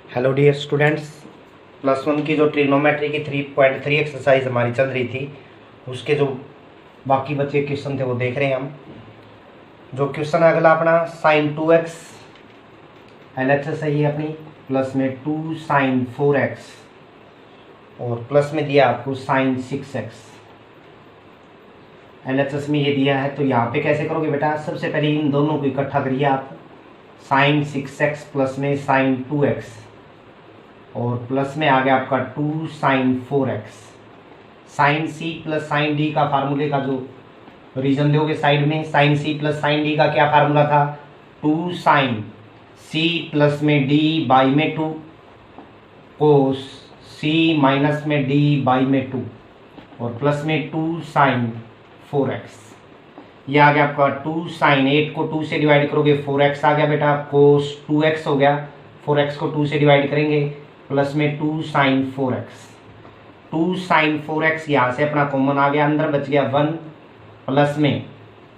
Hello dear students, plus one की जो trigonometry की 3.3 एक्सरसाइज हमारी चल रही थी उसके जो बाकी बचे क्वेश्चन थे वो देख रहे हैं हम। जो क्वेश्चन है अगला अपना साइन 2x LHS है ये अपनी, प्लस में 2 साइन 4x और प्लस में दिया आपको साइन 6x। LHS में ये दिया है तो यहाँ पे कैसे करोगे बेटा, सबसे पहले इन दोनों को इकट्ठा करिए आप। साइन 6x प्लस में साइन 2x और प्लस में आ गया आपका 2 sine 4x। Sine C plus sine D का फार्मूले का जो रीजन दोगे साइड में, sine C plus sine D का क्या फार्मूला था, 2 साइन सी प्लस में डी बाई में 2 कोस सी माइनस में डी बाई में 2 और प्लस में 2 साइन 4x। ये आ गया आपका 2 साइन, 8 को 2 से डिवाइड करोगे 4x आ गया बेटा, कोस 2x हो गया, 4x को 2 से डिवाइड करेंगे प्लस में 2 साइन 4x। 2 साइन 4x यहाँ से अपना कॉमन आ गया, अंदर बच गया 1 प्लस में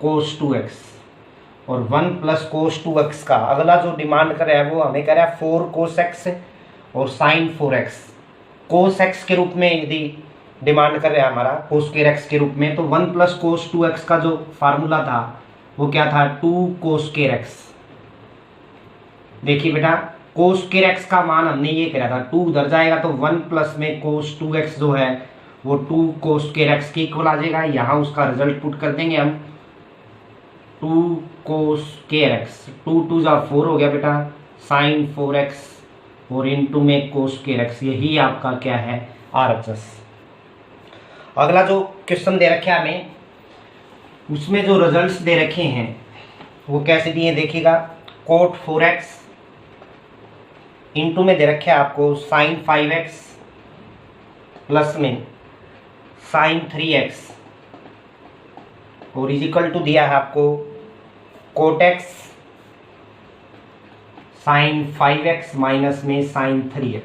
कोस 2x और 1 प्लस कोस 2x का अगला जो डिमांड कर रहा है वो हमें कह रहा है 4 कोस x और साइन 4x। कोस x के रूप में यदि डिमांड कर रहा है हमारा कोस स्क्वायर x के रूप में, तो 1 प्लस कोस 2x का जो फार्मूला था वो क्या था, 2 कोस स्क्वायर x। देखिए बेटा कोस स्क्वायर x का मान हमने ये करा था 2 उधर जाएगा तो 1 प्लस में कोस 2x जो है वो 2 कोस स्क्वायर x के इक्वल आ जाएगा। यहाँ उसका रिजल्ट पुट कर देंगे हम, 2 कोस स्क्वायर x, 2 2 जा 4 हो गया बेटा, साइन 4x और इनटू में कोस स्क्वायर x। यही आपका क्या है RHS। अगला जो क्वेश्चन दे रखे हमें उसमें जो रिजल्ट्स दे रखे हैं वो कैसे दिए देखिएगा, कोट 4x इनटू में दे रखे आपको साइन 5x प्लस में साइन 3x और इजिकल टू दिया है आपको cot x sine 5x minus में साइन 3x।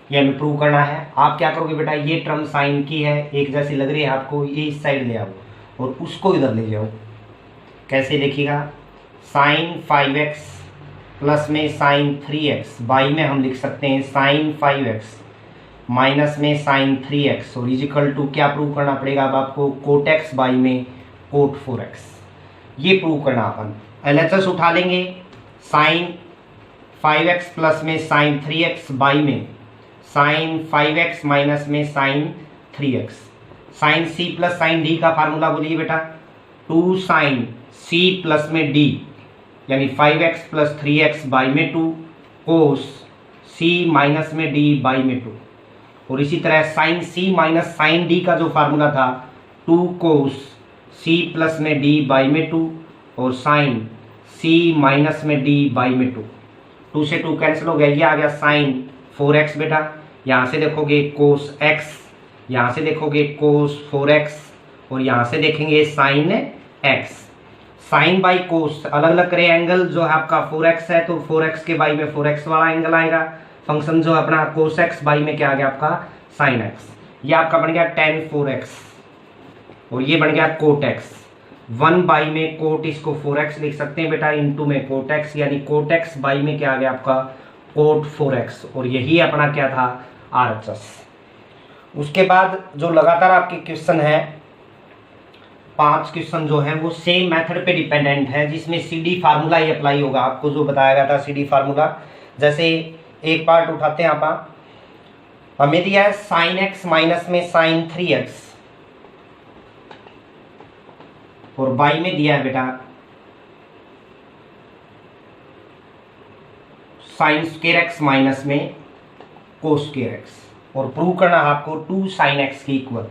ये हमें प्रूव करना है। आप क्या करोगे बेटा, ये टर्म साइन की है एक जैसी लग रही है आपको, ये इस साइड ले आओ और उसको इधर ले जाओ। कैसे देखिएगा, साइन 5x प्लस में साइन 3x बाई में हम लिख सकते हैं साइन 5x माइनस में साइन 3x और इजिकल टू क्या प्रूव करना पड़ेगा अब आपको, कोट x बाई में कोट 4x। ये प्रूव करना अपन LHS उठा लेंगे, साइन 5x प्लस में साइन 3x बाई में साइन 5x माइनस में sine 3x। Sine c plus sine d का फार्मूला बोलिए बेटा, 2 साइन c प्लस में d यानी 5x प्लस 3x बाई में 2 कोस c माइनस में d बाई में 2 और इसी तरह sine c minus sine d का जो फार्मूला था 2 कोस c प्लस में d बाई में 2 और साइन c माइनस में d बाई में 2। 2 से 2 कैंसिल हो गया, ये आ गया साइन 4x बेटा, यहाँ से देखोगे कोस x, यहाँ से देखोगे कोस 4x और यहाँ से देखेंगे sine x। Sine by cos अलग अलग करें एंगल, जो है आपका 4x है तो 4x के बाई में 4x वाला एंगल आएगा। फंक्शन जो अपना कोस x बाई में क्या आ गया आपका साइन x। ये आपका बन गया tan 4x और ये बन गया कोट x। 1 बाई में कोट, इसको 4x लिख सकते हैं बेटा, इनटू में कोट x यानी कोट x बाई में क्या आ गया आपका कोट 4x और यही अपना क्या था RHS। उसके बाद जो लगातार आपके क्वेश्चन है 5 क्वेश्चन जो है वो सेम मेथड पे डिपेंडेंट है, जिसमें CD फार्मूला ही अप्लाई होगा। आपको जो बताया गया था CD फार्मूला, जैसे एक पार्ट उठाते हैं आप, हमें दिया है साइन x माइनस में साइन 3x और बाई में दिया है बेटा साइन स्क्वायर x माइनस में कोस स्क्वायर x और प्रूव करना है आपको 2 साइन x के इक्वल।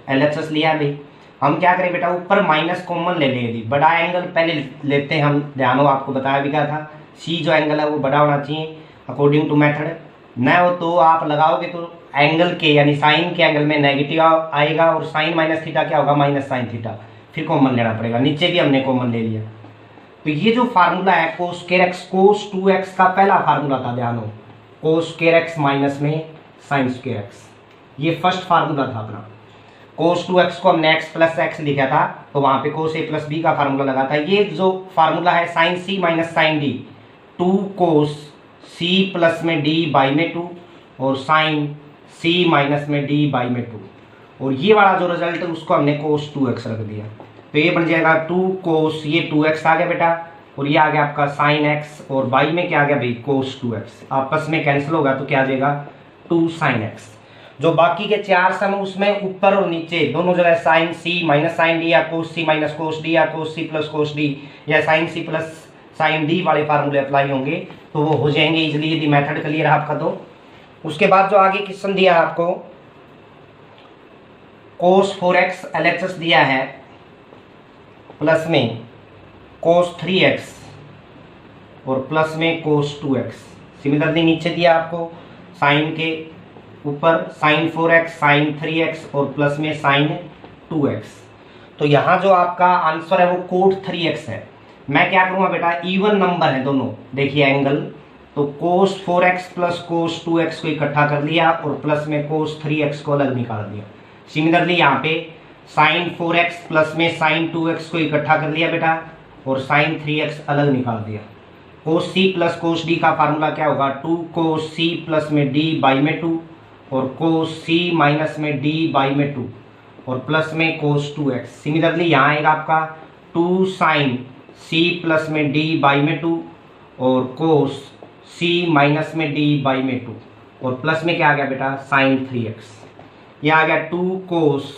LHS लिया भाई, हम क्या करें बेटा, ऊपर माइनस कॉमन ले लें, यदि बड़ा एंगल पहले लेते हैं हम, ध्यान हो आपको बताया भी गया था C जो एंगल है वो बड़ा होना चाहिए अकॉर्डिंग टू मेथड। न हो तो आप लगाओगे तो एंगल के यानी साइन के एंगल में नेगेटिव आएगा और साइन माइनस थीटा क्या होगा, माइनस साइन थीटा, फिर कॉमन लेना पड़ेगा। नीचे भी हमने कॉमन ले लिया तो ये जो फार्मूला है कोस स्क्वायर x कोस 2x का पहला फार्मूला था, ध्यान हो, कोस स्क्वायर x माइनस में साइन स्क्वायर x, ये फर्स्ट फार्मूला था अपना। कोस 2x को हमने x प्लस एक्स लिखा था तो वहां पे कोस a प्लस b का फार्मूला लगा था। ये जो फार्मूला है sine c minus sine d, 2 cos C plus में डी बाई में 2 और साइन सी माइनस में डी बाई में 2, और ये वाला जो रिजल्ट है उसको हमने कोस 2x रख दिया, तो ये बन जाएगा 2 कोस, ये 2x आ गया बेटा, और ये आ गया आपका साइन x, और बाई में क्या आ गया भाई कोस 2x, आपस में कैंसिल होगा तो क्या आ जाएगा 2 साइन x। जो बाकी के 4 सम उसमें ऊपर और नीचे दोनों जगह sine C minus sine D या cos C minus cos D या cos C plus cos D या sine C plus sine D वाले फार्मूले अप्लाई होंगे तो वो हो जाएंगे इजीली, यदि मेथड क्लियर है आपका तो। उसके बाद जो आगे क्वेश्चन दिया है आपको, कोस 4x एलएचएस दिया है प्लस में कोस 3x और प्लस में कोस 2x। सिमिलरली नीचे दिया आपको साइन के ऊपर साइन 4x साइन 3x और प्लस में साइन 2x। तो यहाँ जो आपका आंसर है वो कोट 3x है। मैं क्या करूँगा बेटा, इवन नंबर है दोनों, देखिए एंगल, तो कोस 4x प्लस कोस 2x को इकट्ठा कर लिया और प्लस में कोस 3x को अलग निकाल दिया। सिमिलरली यहाँ पे साइन 4x प्लस में साइन 2x को इकट्ठा कर लिया बेटा और साइन 3x अलग निकाल दिया। कोस c प्लस कोस d का फार्मूला क्या होगा, 2 कोस c प्लस में d बाई में 2 और कोस c माइनस में d बाई में 2 और प्लस में कोस 2x। सिमिलरली यहाँ आएगा आपका 2 साइन c प्लस में d बाई में 2 और कोस c माइनस में d बाई में 2 और प्लस में क्या आ गया बेटा साइन 3x। ये आ गया 2 कोस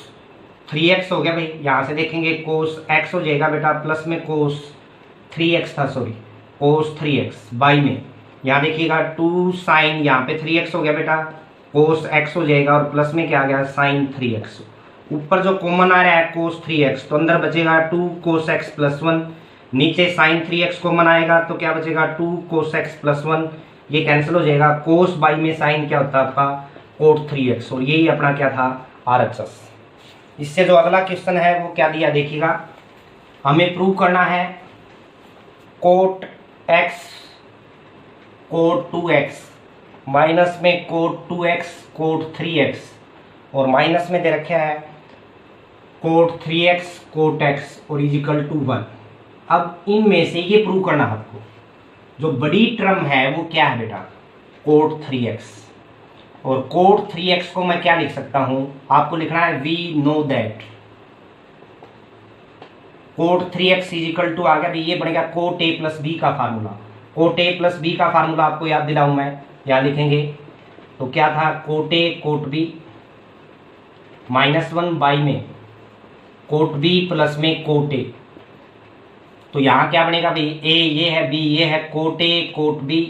3x हो गया भाई, यहाँ से देखेंगे कोस x हो जाएगा बेटा प्लस में कोस 3x था, सॉरी कोस 3x बाई में, यहाँ देखिएगा 2 साइन, यहाँ पे 3x हो गया बेटा, कोस x हो जाएगा और प्लस में क्या आ गया साइन 3x। ऊपर जो कॉमन आ रहा है कोस 3x, तो अंदर बचेगा 2 कोस x प्लस 1, नीचे साइन 3x कॉमन आएगा तो क्या बचेगा 2 कोस x प्लस 1, ये कैंसिल हो जाएगा। कोस बाई में साइन क्या होता है आपका कोट 3x, और यही अपना क्या था RHS। इससे जो अगला क्वेश्चन है वो क्या दिया देखिएगा, हमें प्रूव करना है cot x cot 2x minus में कोट 2x कोट 3x और माइनस में दे रखा है कोट 3x कोट x और इजिकल टू 1। अब इनमें से ये प्रूव करना है आपको, जो बड़ी टर्म है वो क्या है बेटा कोट 3x, और कोट 3x को मैं क्या लिख सकता हूं, आपको लिखना है we know that cot 3x is equal to आ गया भाई, ये बनेगा कोट a प्लस बी का formula. Cot a plus B का फार्मूला आपको याद दिलाऊं मैं, यहाँ लिखेंगे तो क्या था cot a cot b -1 by में कोट b प्लस में कोट a, तो यहाँ क्या बनेगा भाई a ये है b ये है cot a cot b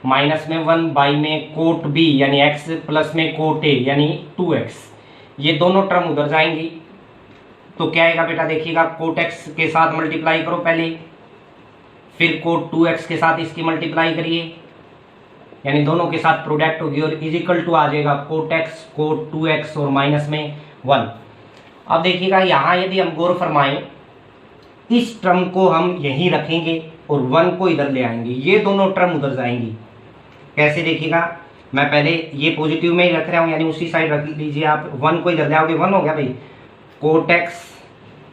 -1 by में कोट b यानी x प्लस में कोट a यानी 2x, ये दोनों टर्म उधर जाएंगी तो क्या आएगा बेटा देखिएगा कोट x के साथ मल्टीप्लाई करो पहले, फिर कोट 2x के साथ इसकी मल्टीप्लाई करिए यानी दोनों के साथ प्रोडक्ट होगी और इजिकल टू आ जाएगा कोट x कोट 2x और माइनस में 1। अब देखिएगा यहाँ यदि हम गौर फरमाएं इस टर्म को हम यहीं रखेंगे और 1 को इधर ले आएंगे, ये दोनों टर्म उधर जाएंगी। कैसे देखिएगा, मैं पहले ये पॉजिटिव में ही रख रहा हूँ यानी उसी साइड रख लीजिए आप, 1 को इधर ले आओगे 1 हो गया भाई, कोट x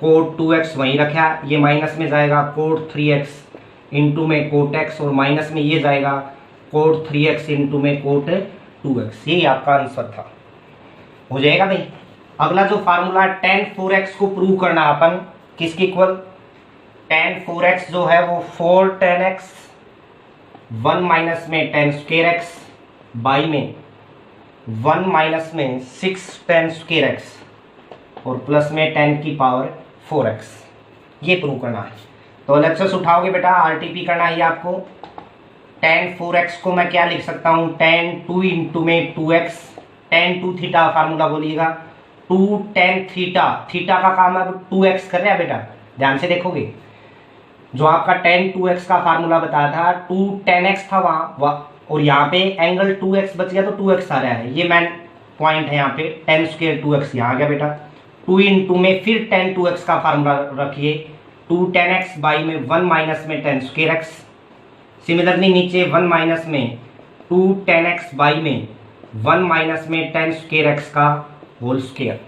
कोट 2x वहीं रखा, ये माइनस में जाएगा कोट 3x इंटू में कोट x और माइनस में ये जाएगा कोट 3x इंटू में कोट 2x, यही आपका आंसर था, हो जाएगा भाई। अगला जो फार्मूला tan 4x को प्रूव करना अपन किसके इक्वल, tan 4x जो है वो 4 tan x 1 माइनस में tan स्क्वायर x बाई में 1 माइनस में 6 tan स्क्वायर x और प्लस में 10 की पावर 4x, ये प्रूव करना है। तो एलएचएस उठाओगे बेटा, आरटीपी करना है आपको। tan 4x को मैं क्या लिख सकता हूँ, tan 2 इंटू में 2x, tan 2 थीटा फार्मूला बोलिएगा, 2 tan थीटा, थीटा का काम है 2x कर रहे हैं बेटा, ध्यान से देखोगे जो आपका tan 2x का फार्मूला बताया था 2 tan x था वहाँ, और यहाँ पे एंगल 2x बच गया तो 2x आ रहा है, ये मैन पॉइंट है यहाँ पे, tan स्क्वायर 2x यहाँ आ गया बेटा, 2 इंटू में फिर tan 2x का फार्मूला रखिए, 2 tan x बाई में 1 माइनस में tan स्क्वायर x, सिमिलरली नीचे 1 माइनस में 2 tan x बाई में 1 माइनस में tan स्क्वायर x का होल स्क्वायर।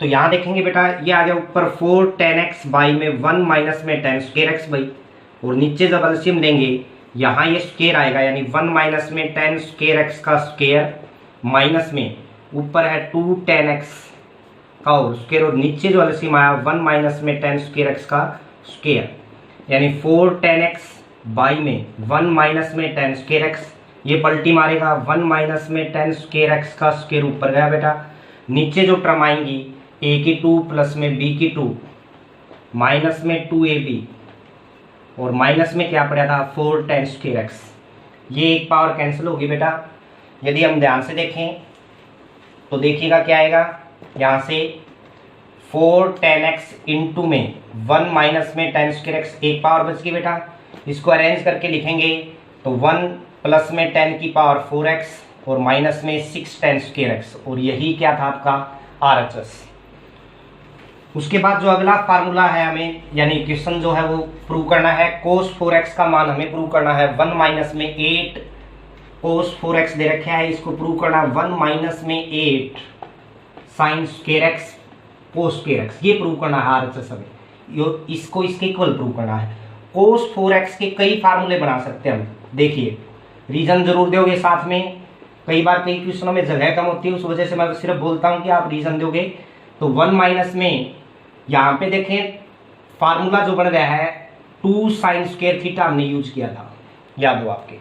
तो यहाँ देखेंगे बेटा ये आ गया ऊपर 4 tan x बाई में 1 माइनस में tan स्क्वायर x बाई, और नीचे जब एलसीएम लेंगे यहाँ ये स्क्वायर आएगा, यानी 1 माइनस में tan स्क्वायर एक्स का स्क्वायर, माइनस में ऊपर है 2 tan x का और स्क्वायर, और नीचे जो एलसीएम आया 1 माइनस में tan स्क्वायर एक्स का स्क्वायर, यानी 4 tan x बाई में 1 माइनस में tan स्क्वायर एक्स, ये पलटी मारेगा 1 माइनस में tan स्क्वायर एक्स का स्क्वायर ऊपर गया बेटा। नीचे जो टर्म आएंगी a की 2 प्लस में b की 2 माइनस में 2ab और माइनस में क्या पड़ा था 4 tan स्क्वायर एक्स, ये एक पावर कैंसिल होगी बेटा। यदि हम ध्यान से देखें तो देखिएगा क्या आएगा, यहाँ से 4 tan x इंटू में 1 माइनस में tan स्क्वायर एक्स, एक पावर बच गई बेटा। इसको अरेंज करके लिखेंगे तो 1 प्लस में tan की पावर 4x और माइनस में 6 tan स्क्वायर एक्स, और यही क्या था आपका RHS। उसके बाद जो अगला फार्मूला है हमें, यानी क्वेश्चन जो है वो प्रूव करना है, cos 4x का मान हमें प्रूव करना है 1 माइनस में 8 cos 4x दे रखा है, इसको प्रूव करना है 1 माइनस में 8 sin square x cos square x, ये प्रूव करना है RHS हमें, इसको इसके इक्वल प्रूव करना है। cos 4x के कई फार्मूले बना सकते हैं हम, देखिए रीजन जरूर दोगे साथ में, कई बार कई क्वेश्चनों में जगह कम होती है, उस वजह से मैं सिर्फ बोलता हूं कि आप रीजन दोगे। तो 1 माइनस में यहाँ पे देखें फार्मूला जो बन गया है 2 sin स्क्वायर थीटा हमने यूज किया था, याद हो आपके।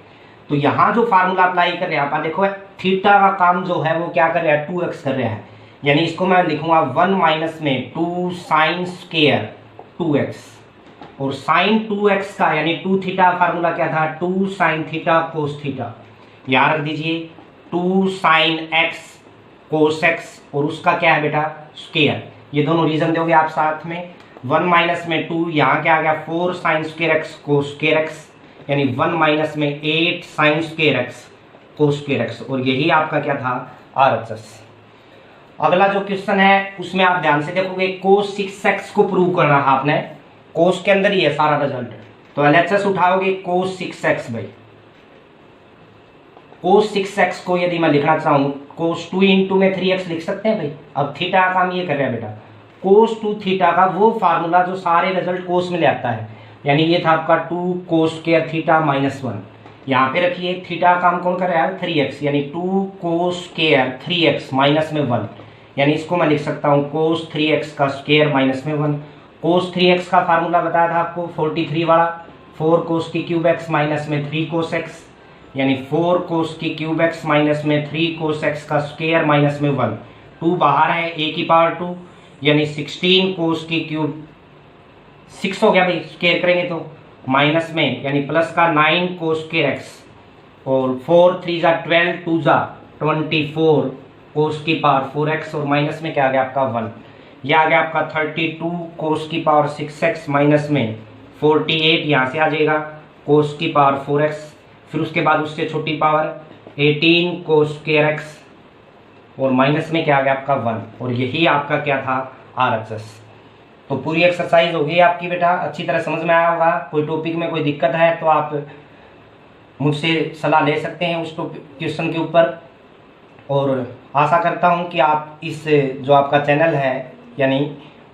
तो यहाँ जो फार्मूला अप्लाई कर रहे हैं आप देखो, थीटा का काम जो है वो क्या कर रहा है 2x कर रहा है, यानी इसको मैं लिखूंगा 1 माइनस में 2 sin स्क्वायर 2x, और sin 2x का यानी 2 थीटा फार्मूला क्या था 2 sin थीटा cos थीटा, याद रख दीजिए 2 sin x cos x, और उसका क्या है बेटा स्क्वायर, ये दोनों रीजन दोगे आप साथ में। 1 माइनस में 2, यहाँ क्या आ गया 4 sin square x cos square x, यानी 1 माइनस में 8 sin square x cos square x, और यही आपका क्या था RHS। अगला जो क्वेश्चन है उसमें आप ध्यान से देखोगे cos 6x को प्रूव करना है आपने, cos के अंदर ही है सारा रिजल्ट, तो LHS उठाओगे cos 6x भाई। cos 6x को यदि मैं लिखना चाहूँ cos 2 इंटू में 3x लिख सकते हैं भाई। अब थीटा का काम ये कर रहे हैं बेटा, cos 2 थीटा का वो फार्मूला जो सारे रिजल्ट cos में ले आता है, यानी ये था आपका 2 cos स्क्वायर थीटा माइनस 1, यहाँ पे रखिए थीटा का काम कौन कर रहा है 3x, यानी 2 cos स्क्वायर 3x माइनस में 1, यानी इसको मैं लिख सकता हूँ cos 3x का स्क्वायर माइनस में 1। cos 3x का फार्मूला बताया था आपको 43 वाला, 4 cos की क्यूब x माइनस में 3 cos x, यानी 4 cos की क्यूब x माइनस में 3 cos x का स्क्वायर माइनस में 1, 2 बाहर है a की पावर 2, यानी 16 cos की क्यूब 6 हो गया भाई, स्क्वायर करेंगे तो माइनस में यानी प्लस का 9 cos स्क्वायर x, और 4 3 जा 12 2 जा 24 cos की पावर 4x, और माइनस में क्या आ गया आपका 1, यह आ गया आपका 32 cos की पावर 6x माइनस में 48, यहाँ से आ जाएगा cos की पावर 4x, फिर उसके बाद उससे छोटी पावर 18 cos स्क्वायर x, और माइनस में क्या आ गया आपका 1, और यही आपका क्या था RHS। तो पूरी एक्सरसाइज होगी आपकी बेटा, अच्छी तरह समझ में आया होगा। कोई टॉपिक में कोई दिक्कत है तो आप मुझसे सलाह ले सकते हैं उस क्वेश्चन के ऊपर, और आशा करता हूं कि आप इस जो आपका चैनल है यानी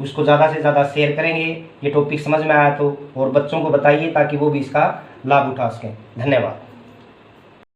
उसको ज़्यादा से ज़्यादा शेयर करेंगे, ये टॉपिक समझ में आया तो, और बच्चों को बताइए ताकि वो भी इसका लाभ उठा सकें। धन्यवाद।